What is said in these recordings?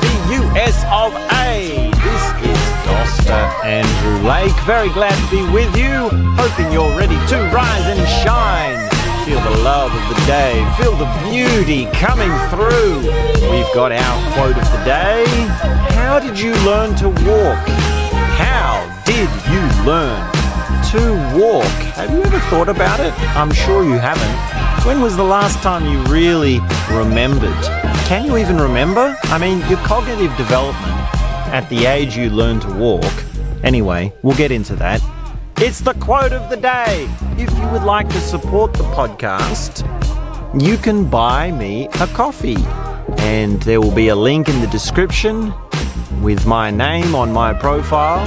the US of A. This is Doster Andrew Lake. Very glad to be with you. Hoping you're ready to rise and shine. Feel the love of the day. Feel the beauty coming through. We've got our quote of the day. How did you learn to walk? How did you learn to walk? Have you ever thought about it? I'm sure you haven't. When was the last time you really remembered? Can you even remember? I mean, your cognitive development at the age you learn to walk. Anyway, we'll get into that. It's the quote of the day. If you would like to support the podcast, you can buy me a coffee. And there will be a link in the description with my name on my profile.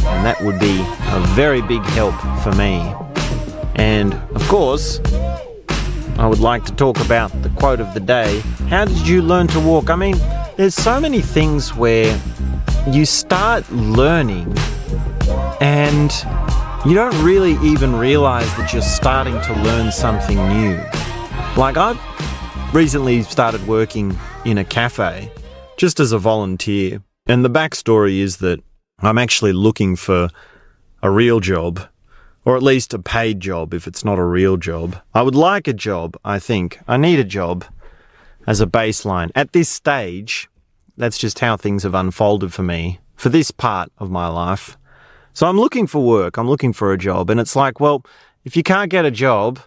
And that would be a very big help for me. And, of course, I would like to talk about the quote of the day. How did you learn to walk? I mean, there's so many things where you start learning and you don't really even realize that you're starting to learn something new. Like, I've recently started working in a cafe just as a volunteer. And the backstory is that I'm actually looking for a real job, or at least a paid job if it's not a real job. I would like a job, I think. I need a job as a baseline. At this stage, that's just how things have unfolded for me, for this part of my life. So I'm looking for work, I'm looking for a job, and it's like, well, if you can't get a job,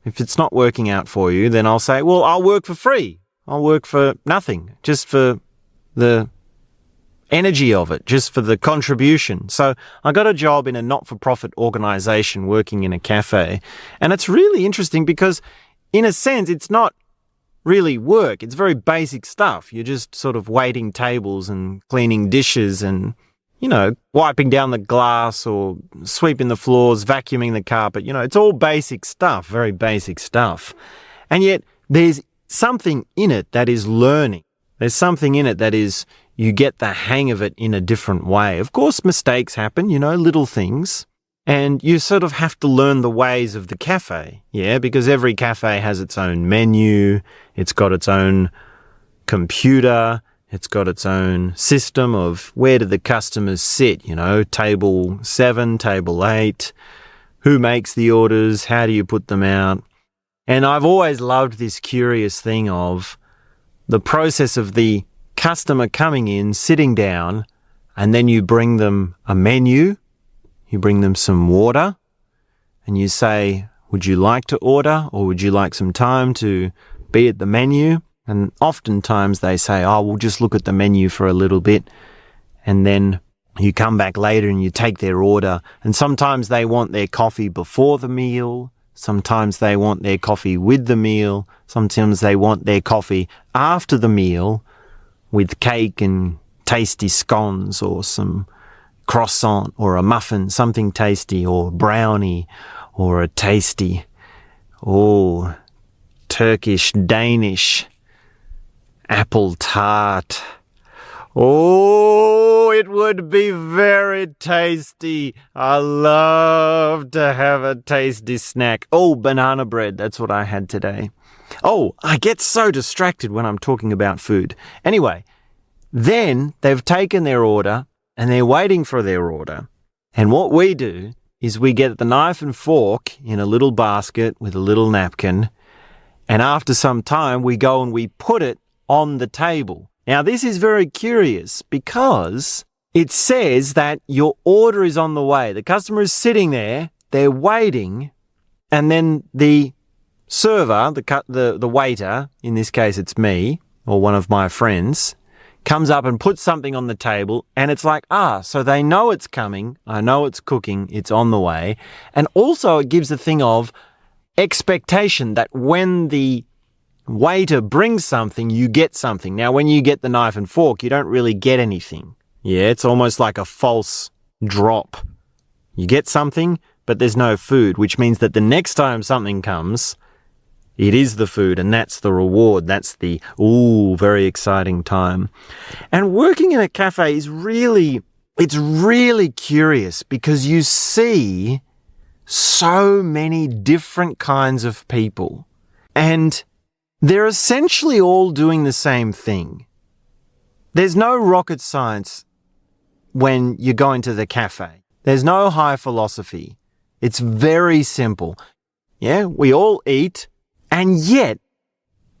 if it's not working out for you, then I'll say, well, I'll work for free. I'll work for nothing, just for the energy of it, just for the contribution. So I got a job in a not-for-profit organization working in a cafe. And it's really interesting because, in a sense, it's not really work. It's very basic stuff. You're just sort of waiting tables and cleaning dishes and, you know, wiping down the glass or sweeping the floors, vacuuming the carpet. You know, it's all basic stuff, very basic stuff. And yet there's something in it that is learning. There's something in it that is, you get the hang of it in a different way. Of course, mistakes happen, you know, little things. And you sort of have to learn the ways of the cafe, yeah, because every cafe has its own menu, it's got its own computer, it's got its own system of where do the customers sit, you know, table 7, table 8, who makes the orders, how do you put them out? And I've always loved this curious thing of the process of the customer coming in, sitting down, and then you bring them a menu, you bring them some water, and you say, would you like to order, or would you like some time to be at the menu? And oftentimes they say, oh, we'll just look at the menu for a little bit, and then you come back later and you take their order. And sometimes they want their coffee before the meal, sometimes they want their coffee with the meal, sometimes they want their coffee after the meal, with cake and tasty scones or some croissant or a muffin, something tasty, or brownie or a tasty, Turkish, Danish, apple tart. Oh, it would be very tasty. I love to have a tasty snack. Oh, banana bread. That's what I had today. Oh, I get so distracted when I'm talking about food. Anyway, then they've taken their order and they're waiting for their order. And what we do is we get the knife and fork in a little basket with a little napkin. And after some time, we go and we put it on the table. Now, this is very curious because it says that your order is on the way. The customer is sitting there, they're waiting, and then the server, the waiter, in this case it's me or one of my friends, comes up and puts something on the table, and it's like, so they know it's coming, I know it's cooking, it's on the way. And also it gives a thing of expectation that when the waiter brings something, you get something. Now, when you get the knife and fork, you don't really get anything. Yeah, it's almost like a false drop. You get something, but there's no food, which means that the next time something comes, it is the food, and that's the reward. That's the, very exciting time. And working in a cafe is really curious because you see so many different kinds of people. And they're essentially all doing the same thing. There's no rocket science when you go into the cafe. There's no high philosophy. It's very simple. Yeah, we all eat, and yet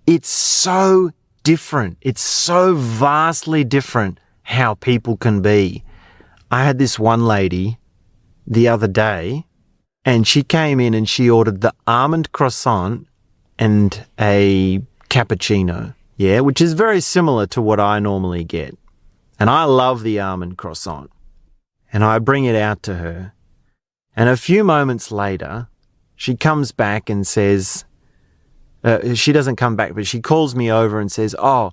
it's so different. It's so vastly different how people can be. I had this one lady the other day, and she came in and she ordered the almond croissant and a cappuccino, yeah, which is very similar to what I normally get. And I love the almond croissant. And I bring it out to her. And a few moments later, she comes back and says, she doesn't come back, but she calls me over and says, "Oh,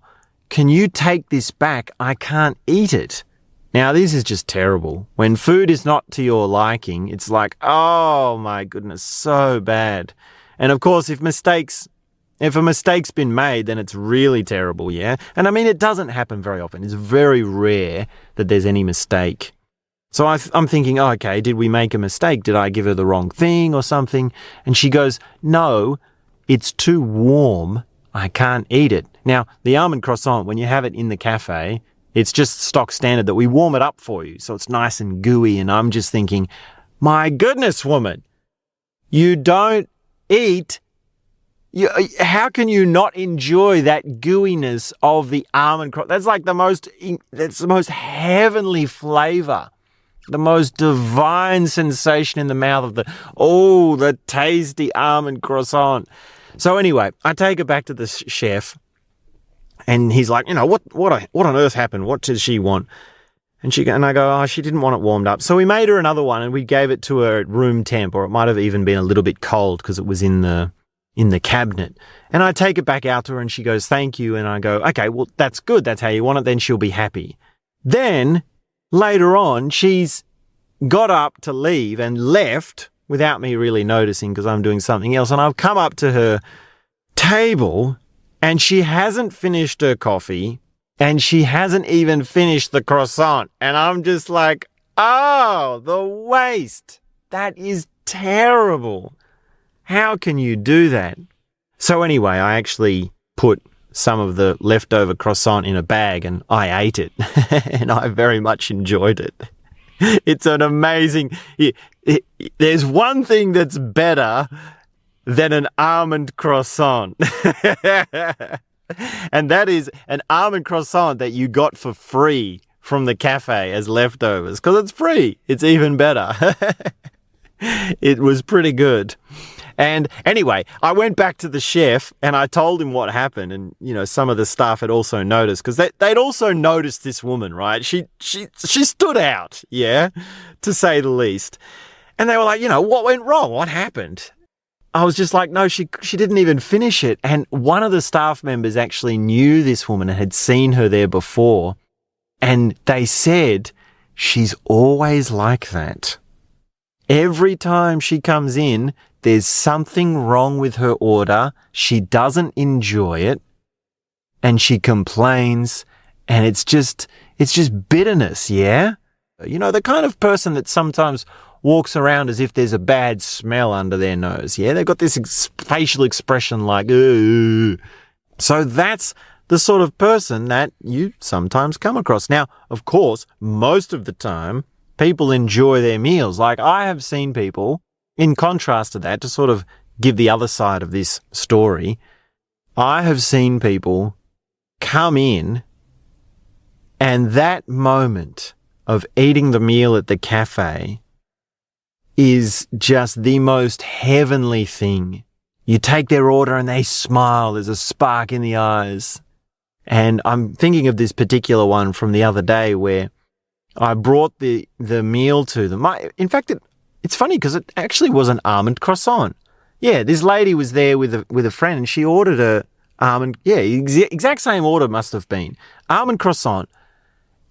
can you take this back? I can't eat it." Now, this is just terrible. When food is not to your liking, it's like, oh my goodness, so bad. And of course, if a mistake's been made, then it's really terrible, yeah? And I mean, it doesn't happen very often. It's very rare that there's any mistake. So I'm thinking, oh, okay, did we make a mistake? Did I give her the wrong thing or something? And she goes, "No, it's too warm. I can't eat it." Now, the almond croissant, when you have it in the cafe, it's just stock standard that we warm it up for you. So it's nice and gooey. And I'm just thinking, my goodness, woman, you don't eat. How can you not enjoy that gooiness of the almond croissant? That's like that's the most heavenly flavor. The most divine sensation in the mouth of the tasty almond croissant. So anyway, I take her back to the chef, and he's like, what on earth happened? What did she want? And I go, oh, she didn't want it warmed up. So we made her another one, and we gave it to her at room temp, or it might have even been a little bit cold because it was in the cabinet. And I take it back out to her, and she goes, "Thank you." And I go, "Okay, well, that's good. That's how you want it. Then she'll be happy." Then later on, she's got up to leave and left without me really noticing because I'm doing something else. And I've come up to her table, and she hasn't finished her coffee, and she hasn't even finished the croissant. And I'm just like, oh, the waste. That is terrible. How can you do that? So anyway, I actually put some of the leftover croissant in a bag and I ate it. And I very much enjoyed it. It's an amazing... There's one thing that's better than an almond croissant. And that is an almond croissant that you got for free from the cafe as leftovers. Because it's free. It's even better. It was pretty good. And anyway, I went back to the chef and I told him what happened. And, some of the staff had also noticed, because they'd also noticed this woman, right? She stood out, yeah, to say the least. And they were like, what went wrong? What happened? I was just like, no, she didn't even finish it. And one of the staff members actually knew this woman and had seen her there before. And they said, she's always like that. Every time she comes in, there's something wrong with her order. She doesn't enjoy it. And she complains. And it's just bitterness, yeah? The kind of person that sometimes walks around as if there's a bad smell under their nose, yeah? They've got this facial expression like, ooh. So that's the sort of person that you sometimes come across. Now, of course, most of the time, people enjoy their meals. Like, I have seen people, in contrast to that, to sort of give the other side of this story, I have seen people come in, and that moment of eating the meal at the cafe is just the most heavenly thing. You take their order and they smile. There's a spark in the eyes. And I'm thinking of this particular one from the other day where I brought the meal to them. In fact, it's funny because it actually was an almond croissant. Yeah, this lady was there with a friend and she ordered a almond, exact same order must have been. Almond croissant.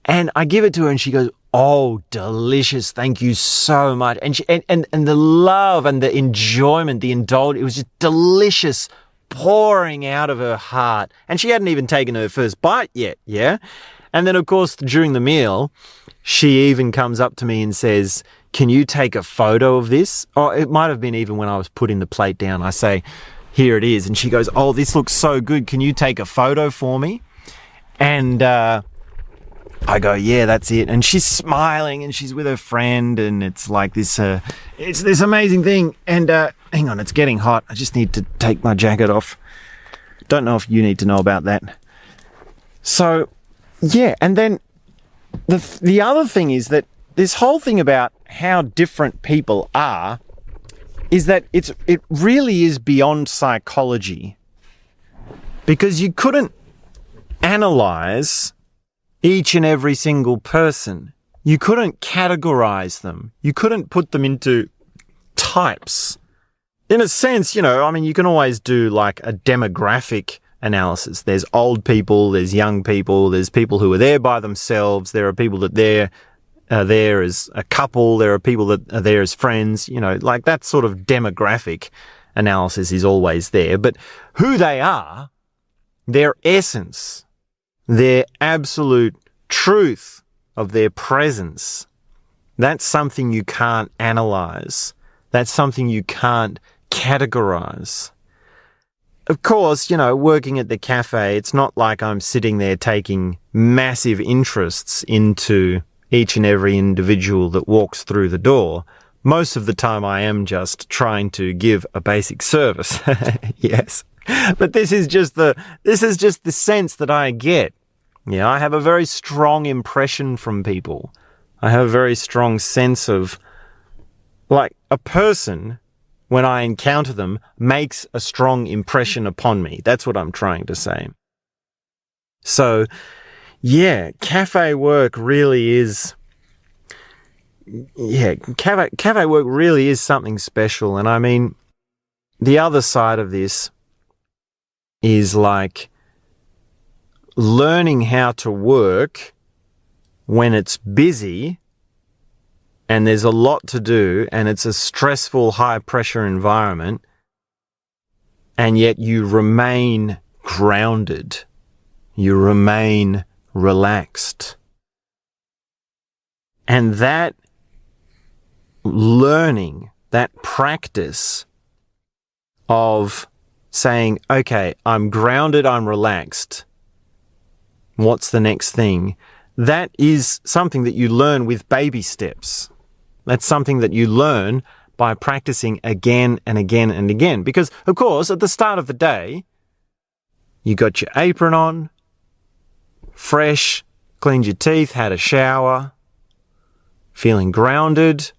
And I give it to her and she goes, "Oh, delicious. Thank you so much." And the love and the enjoyment, the indulgence, it was just delicious, pouring out of her heart. And she hadn't even taken her first bite yet, yeah? And then, of course, during the meal, she even comes up to me and says, "Can you take a photo of this?" Or it might have been even when I was putting the plate down. I say, "Here it is." And she goes, "Oh, this looks so good. Can you take a photo for me?" And I go, yeah, that's it. And she's smiling and she's with her friend and it's like this, it's this amazing thing. And hang on, it's getting hot. I just need to take my jacket off. Don't know if you need to know about that. So, yeah, and then the other thing is that this whole thing about how different people are is that it really is beyond psychology, because you couldn't analyze each and every single person. You couldn't categorize them. You couldn't put them into types. In a sense, you know, I mean, you can always do like a demographic analysis. There's old people, there's young people, there's people who are there by themselves, there are people that they're there as a couple, there are people that are there as friends, you know, like that sort of demographic analysis is always there. But who they are, their essence, their absolute truth of their presence, that's something you can't analyze. That's something you can't categorize. Of course, you know, working at the cafe, it's not like I'm sitting there taking massive interests into each and every individual that walks through the door. Most of the time I am just trying to give a basic service. Yes. But this is just the sense that I get. Yeah, I have a very strong impression from people. I have a very strong sense of, like, a person, when I encounter them, makes a strong impression upon me. That's what I'm trying to say. So, yeah, cafe work really is, cafe work really is something special. And I mean, the other side of this is like learning how to work when it's busy and there's a lot to do and it's a stressful, high-pressure environment, and yet you remain grounded. You remain relaxed. And that learning, that practice of saying, okay, I'm grounded, I'm relaxed, what's the next thing? That is something that you learn with baby steps. That's something that you learn by practicing again and again and again. Because, of course, at the start of the day, you got your apron on, fresh, cleaned your teeth, had a shower, feeling grounded,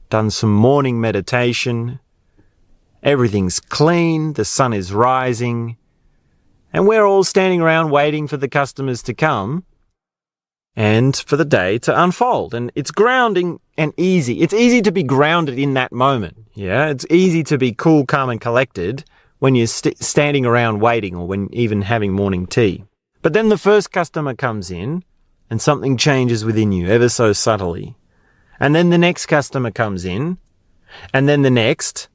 done some morning meditation. Everything's clean, the sun is rising, and we're all standing around waiting for the customers to come and for the day to unfold. And it's grounding and easy. It's easy to be grounded in that moment. Yeah, it's easy to be cool, calm, and collected when you're standing around waiting or when even having morning tea. But then the first customer comes in and something changes within you ever so subtly. And then the next customer comes in, and then the next.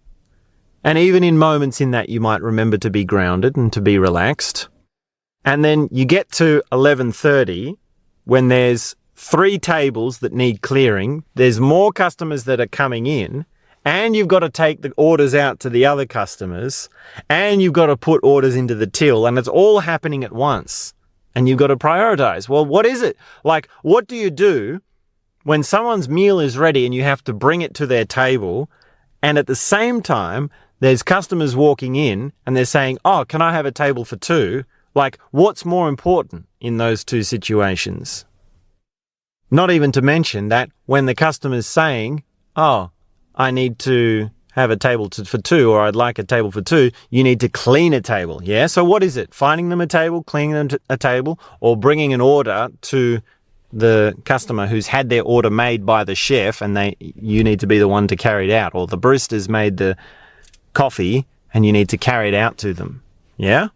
And even in moments in that, you might remember to be grounded and to be relaxed. And then you get to 11:30 when there's 3 tables that need clearing. There's more customers that are coming in, and you've got to take the orders out to the other customers, and you've got to put orders into the till, and it's all happening at once. And you've got to prioritize. Well, what is it? Like, what do you do when someone's meal is ready and you have to bring it to their table, and at the same time, there's customers walking in and they're saying, oh, can I have a table for 2? Like, what's more important in those 2 situations? Not even to mention that when the customer's saying, oh, I need to have a table for 2, or I'd like a table for 2, you need to clean a table. Yeah. So what is it? Finding them a table, cleaning them a table, or bringing an order to the customer who's had their order made by the chef and you need to be the one to carry it out, or the barista's made the coffee and you need to carry it out to them. Yeah?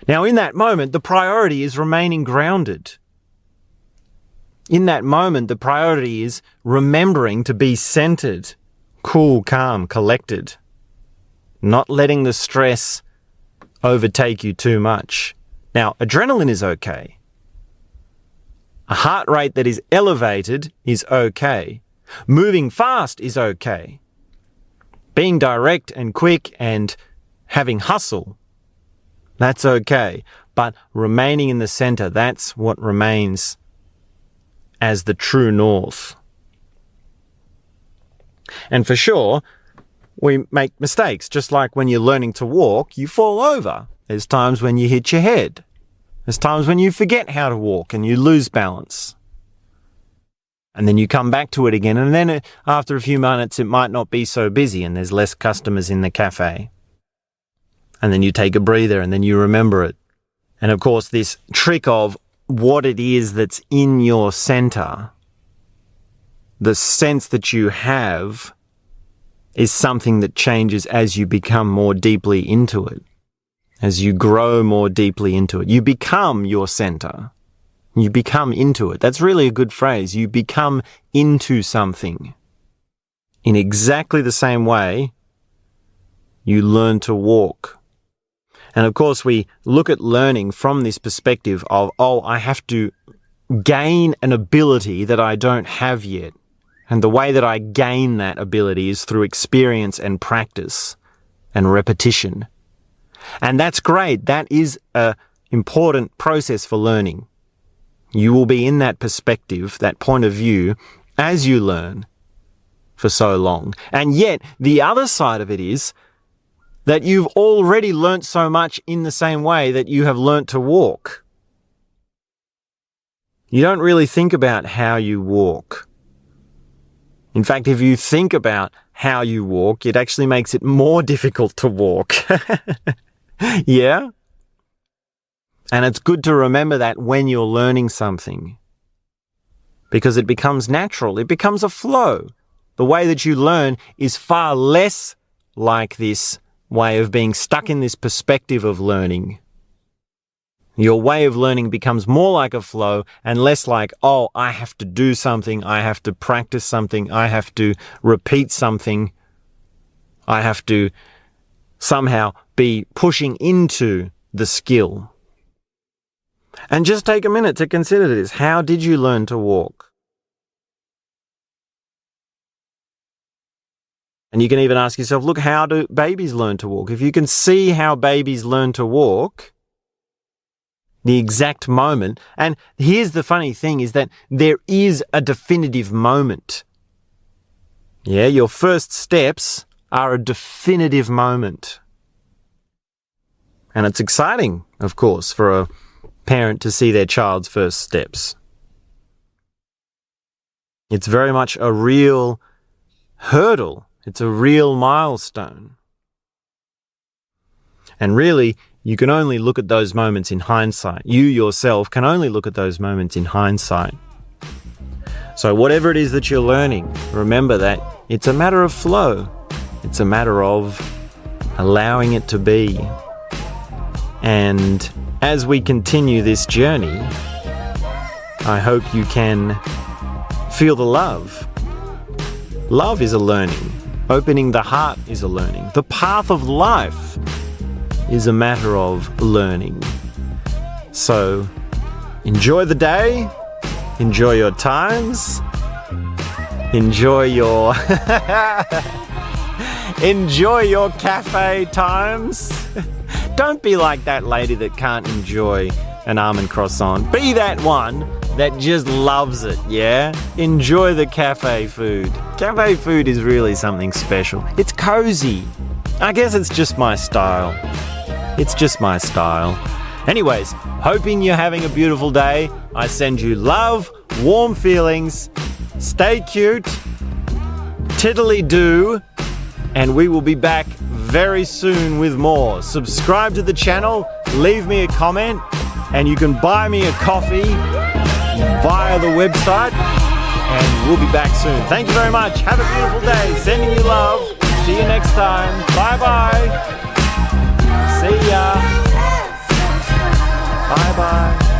Now, in that moment, the priority is remaining grounded. In that moment, the priority is remembering to be centered, cool, calm, collected, not letting the stress overtake you too much. Now, adrenaline is okay. A heart rate that is elevated is okay. Moving fast is okay. Being direct and quick and having hustle, that's okay. But remaining in the center, that's what remains as the true north. And for sure, we make mistakes. Just like when you're learning to walk, you fall over. There's times when you hit your head. There's times when you forget how to walk and you lose balance. And then you come back to it again. And then after a few minutes, it might not be so busy and there's less customers in the cafe. And then you take a breather and then you remember it. And of course, this trick of what it is that's in your center, the sense that you have, is something that changes as you become more deeply into it. As you grow more deeply into it, you become your center. You become into it. That's really a good phrase. You become into something. In exactly the same way, you learn to walk. And of course, we look at learning from this perspective of, I have to gain an ability that I don't have yet. And the way that I gain that ability is through experience and practice and repetition. And that's great. That is an important process for learning. You will be in that perspective, that point of view, as you learn for so long. And yet, the other side of it is that you've already learnt so much in the same way that you have learnt to walk. You don't really think about how you walk. In fact, if you think about how you walk, it actually makes it more difficult to walk. Yeah? And it's good to remember that when you're learning something, because it becomes natural. It becomes a flow. The way that you learn is far less like this way of being stuck in this perspective of learning. Your way of learning becomes more like a flow and less like, I have to do something, I have to practice something, I have to repeat something, I have to somehow be pushing into the skill. And just take a minute to consider this. How did you learn to walk? And you can even ask yourself, look, how do babies learn to walk? If you can see how babies learn to walk, the exact moment, and here's the funny thing is that there is a definitive moment. Yeah, your first steps are a definitive moment. And it's exciting, of course, for a parent to see their child's first steps. It's very much a real hurdle. It's a real milestone. And really, you can only look at those moments in hindsight. You yourself can only look at those moments in hindsight. So whatever it is that you're learning, remember that it's a matter of flow. It's a matter of allowing it to be. And as we continue this journey, I hope you can feel the love. Love is a learning. Opening the heart is a learning. The path of life is a matter of learning. So enjoy the day, enjoy your times, enjoy your cafe times. Don't be like that lady that can't enjoy an almond croissant. Be that one that just loves it, yeah? Enjoy the cafe food. Cafe food is really something special. It's cozy. I guess it's just my style. It's just my style. Anyways, hoping you're having a beautiful day. I send you love, warm feelings. Stay cute. Tiddly-do. And we will be back very soon with more. Subscribe to the channel, leave me a comment, and you can buy me a coffee via the website, and we'll be back soon. Thank you very much. Have a beautiful day. Sending you love. See you next time. Bye-bye. See ya. Bye-bye.